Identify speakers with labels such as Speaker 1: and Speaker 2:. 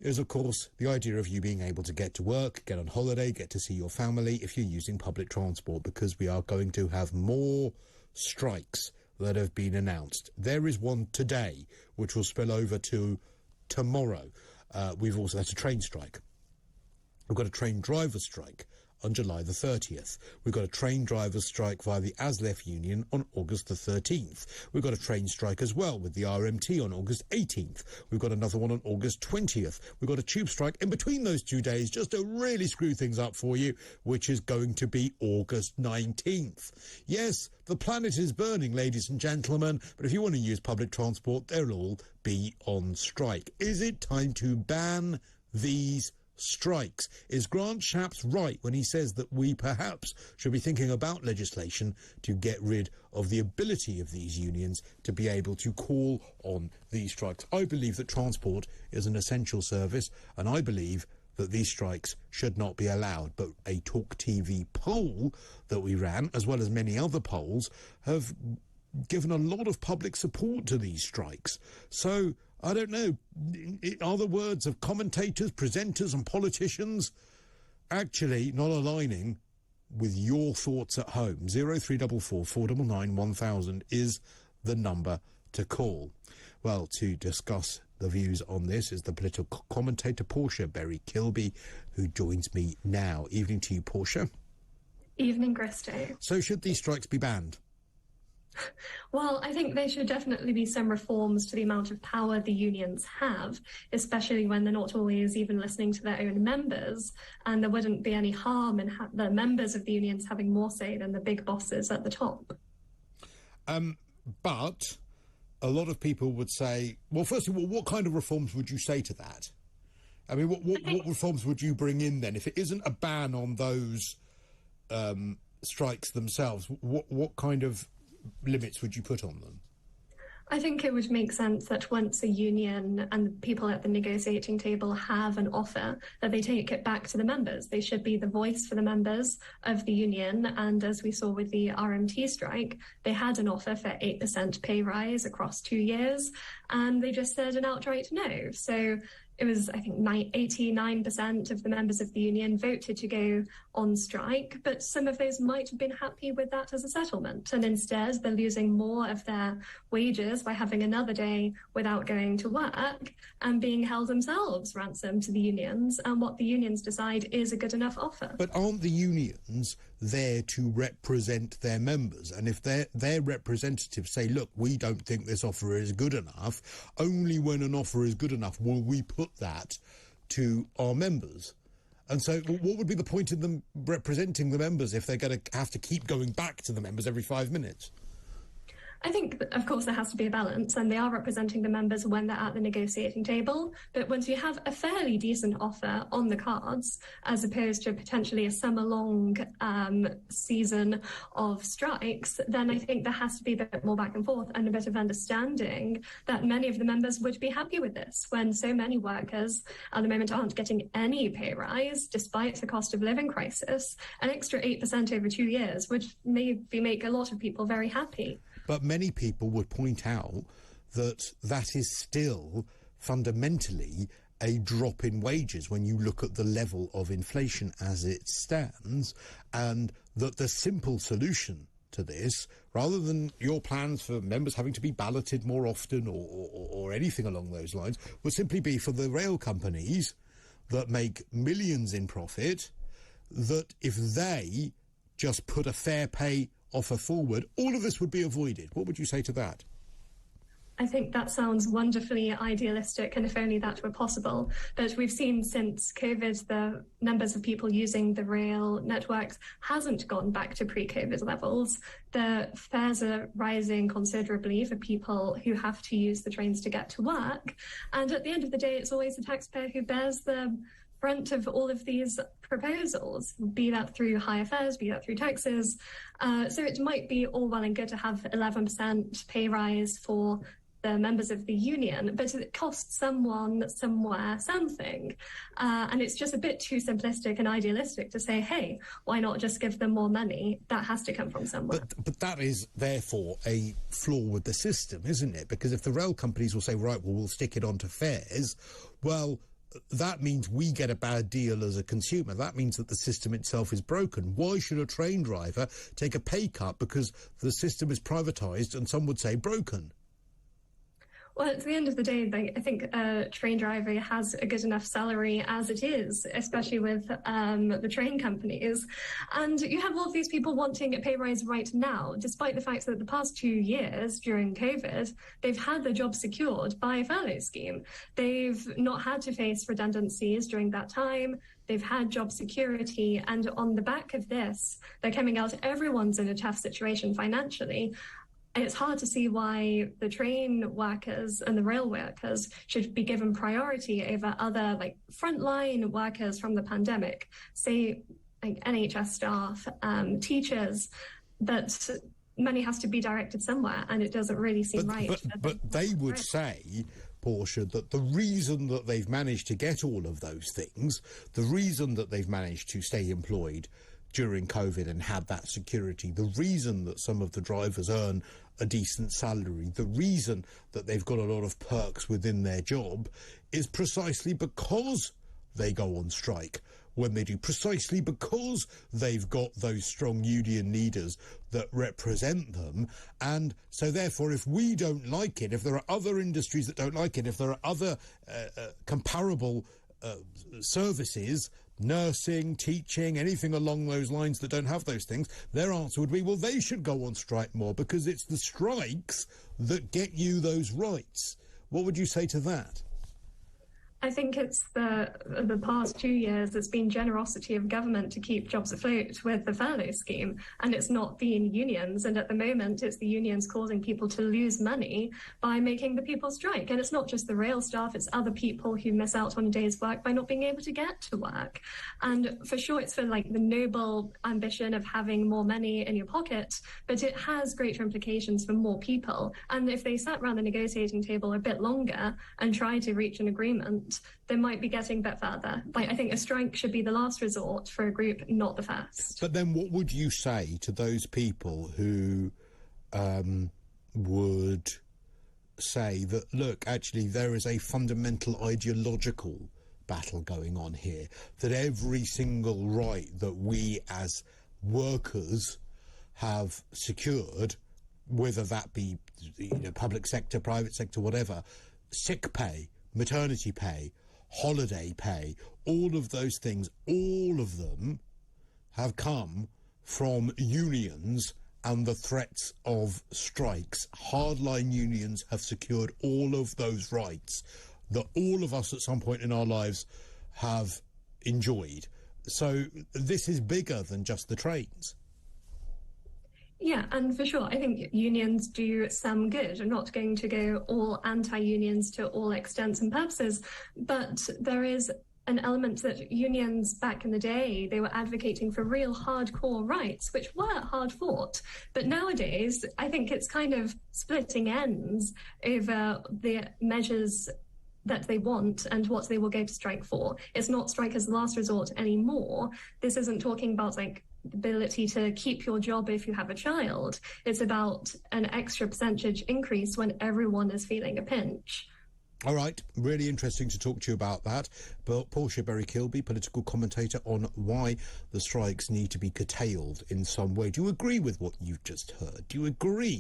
Speaker 1: is, of course, the idea of you being able to get to work, get on holiday, get to see your family if you're using public transport, because we are going to have more strikes that have been announced. There is one today, which will spill over to tomorrow. That's a train strike. We've got a train driver strike on July the 30th. We've got a train drivers strike via the ASLEF union on August the 13th. We've got a train strike as well with the RMT on August 18th. We've got another one on August 20th. We've got a tube strike in between those 2 days just to really screw things up for you, which is going to be August 19th. Yes, the planet is burning, ladies and gentlemen, but if you want to use public transport, they'll all be on strike. Is it time to ban these strikes? Is Grant Shapps right when he says that we perhaps should be thinking about legislation to get rid of the ability of these unions to be able to call on these strikes? I believe that transport is an essential service, and I believe that these strikes should not be allowed. But a TalkTV poll that we ran, as well as many other polls, have given a lot of public support to these strikes. So I don't know, are the words of commentators, presenters and politicians actually not aligning with your thoughts at home? 0344 499 1000 is the number to call. Well, to discuss the views on this is the political commentator Portia Berry-Kilby, who joins me now. Evening to you, Portia.
Speaker 2: Evening, Cristo.
Speaker 1: So should these strikes be banned?
Speaker 2: Well, I think there should definitely be some reforms to the amount of power the unions have, especially when they're not always even listening to their own members. And there wouldn't be any harm in the members of the unions having more say than the big bosses at the top.
Speaker 1: But a lot of people would say, well, first of all, what kind of reforms would you say to that? I mean, what reforms would you bring in then? If it isn't a ban on those strikes themselves, what kind of limits would you put on them?
Speaker 2: I think it would make sense that once a union and the people at the negotiating table have an offer, that they take it back to the members. They should be the voice for the members of the union. And as we saw with the RMT strike, they had an offer for 8% pay rise across 2 years, and they just said an outright no. So it was, I think, 89% of the members of the union voted to go on strike, but some of those might have been happy with that as a settlement. And instead, they're losing more of their wages by having another day without going to work and being held themselves ransom to the unions. And what the unions decide is a good enough offer.
Speaker 1: But aren't the unions there to represent their members? And if their representatives say, look, we don't think this offer is good enough, only when an offer is good enough will we put that to our members. And so what would be the point of them representing the members if they're going to have to keep going back to the members every 5 minutes?
Speaker 2: I think, of course, there has to be a balance, and they are representing the members when they're at the negotiating table. But once you have a fairly decent offer on the cards, as opposed to potentially a summer-long season of strikes, then I think there has to be a bit more back and forth and a bit of understanding that many of the members would be happy with this when so many workers at the moment aren't getting any pay rise, despite the cost of living crisis. An extra 8% over 2 years would maybe make a lot of people very happy.
Speaker 1: But many people would point out that that is still fundamentally a drop in wages when you look at the level of inflation as it stands, and that the simple solution to this, rather than your plans for members having to be balloted more often or anything along those lines, would simply be for the rail companies that make millions in profit, that if they just put a fair pay offer forward, all of this would be avoided. What would you say to that?
Speaker 2: I think that sounds wonderfully idealistic, and if only that were possible. But we've seen since COVID, the numbers of people using the rail networks hasn't gone back to pre-COVID levels. The fares are rising considerably for people who have to use the trains to get to work. And at the end of the day, it's always the taxpayer who bears the brunt of all of these proposals, be that through higher fares, be that through taxes. So it might be all well and good to have 11% pay rise for the members of the union, but it costs someone, somewhere, something. And it's just a bit too simplistic and idealistic to say, hey, why not just give them more money? That has to come from somewhere.
Speaker 1: But that is, therefore, a flaw with the system, isn't it? Because if the rail companies will say, right, well, we'll stick it onto fares, well, that means we get a bad deal as a consumer. That means that the system itself is broken. Why should a train driver take a pay cut because the system is privatised and some would say broken?
Speaker 2: Well, at the end of the day, I think a train driver has a good enough salary as it is, especially with the train companies. And you have all of these people wanting a pay rise right now, despite the fact that the past 2 years during COVID, they've had their job secured by a furlough scheme. They've not had to face redundancies during that time. They've had job security. And on the back of this, they're coming out, everyone's in a tough situation financially. It's hard to see why the train workers and the rail workers should be given priority over other frontline workers from the pandemic, say NHS staff, teachers, but money has to be directed somewhere, and it doesn't really seem right.
Speaker 1: But they would say, Portia, that the reason that they've managed to get all of those things, the reason that they've managed to stay employed during COVID and had that security, the reason that some of the drivers earn a decent salary, the reason that they've got a lot of perks within their job is precisely because they go on strike when they do, precisely because they've got those strong union leaders that represent them. And so therefore, if we don't like it, if there are other industries that don't like it, if there are other comparable services, nursing, teaching, anything along those lines that don't have those things, their answer would be, well, they should go on strike more because it's the strikes that get you those rights. What would you say to that?
Speaker 2: I think it's the past 2 years, it's been generosity of government to keep jobs afloat with the furlough scheme, and it's not been unions. And at the moment, it's the unions causing people to lose money by making the people strike. And it's not just the rail staff, it's other people who miss out on a day's work by not being able to get to work. And for sure, it's for the noble ambition of having more money in your pocket, but it has greater implications for more people. And if they sat around the negotiating table a bit longer and tried to reach an agreement, they might be getting a bit further. I think a strike should be the last resort for a group, not the first.
Speaker 1: But then what would you say to those people who would say that, look, actually there is a fundamental ideological battle going on here, that every single right that we as workers have secured, whether that be public sector, private sector, whatever, sick pay, maternity pay, holiday pay, all of those things, all of them have come from unions and the threats of strikes. Hardline unions have secured all of those rights that all of us at some point in our lives have enjoyed. So this is bigger than just the trains.
Speaker 2: Yeah, and for sure, I think unions do some good. I'm not going to go all anti-unions to all extents and purposes, but there is an element that unions back in the day, they were advocating for real hardcore rights, which were hard fought. But nowadays, I think it's kind of splitting ends over the measures that they want and what they will go to strike for. It's not strike as last resort anymore. This isn't talking about the ability to keep your job if you have a child. It's about an extra percentage increase when everyone is feeling a pinch.
Speaker 1: All right, really interesting to talk to you about that. But Portia Berry-Kilby, political commentator on why the strikes need to be curtailed in some way. Do you agree with what you've just heard? Do you agree?